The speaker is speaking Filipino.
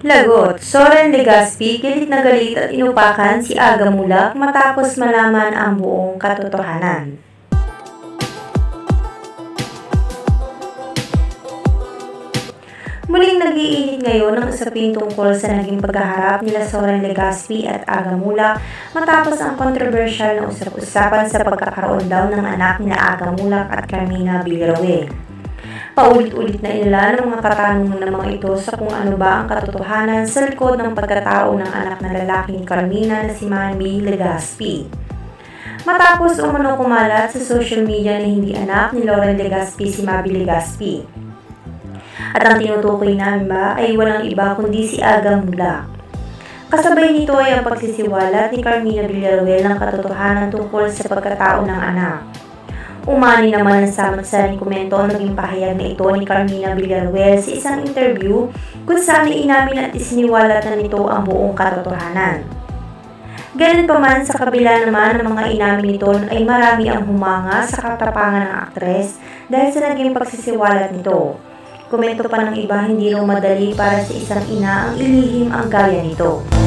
Lagot, Soren Legaspi galit na galit at inupakan si Aga Mulak matapos malaman ang buong katotohanan. Muling nag-iinit ngayon ang usapin tungkol sa naging pagkaharap nila Soren Legaspi at Aga Mulak matapos ang kontrobersyal na usap-usapan sa pagkakaroon daw ng anak ni Aga Mulak at Carmina Villarroel. Paulit-ulit na inilan ng mga katanungan ng mga ito sa kung ano ba ang katotohanan sa likod ng pagkatao ng anak na lalaki ni Carmina na si Manny Legaspi. Matapos umano kumalat sa social media na hindi anak ni Loren Legaspi si Mavi Legaspi. At ang tinutukoy namin ba ay walang iba kundi si Aga Mulak. Kasabay nito ay ang pagsisiwalat ni Carmina Villarroel ng katotohanan tungkol sa pagkatao ng anak. Umani naman ang samot-saring komento ang naging pahayag na ito ni Carmina Villarroel sa isang interview kung saan inamin at isiniwalat na nito ang buong katotohanan. Ganun pa man, sa kabila naman ng mga inamin nito ay marami ang humanga sa katapangan ng aktres dahil sa naging pagsisiwalat nito. Komento pa ng iba, hindi raw madali para sa isang ina ang ilihim ang gaya nito.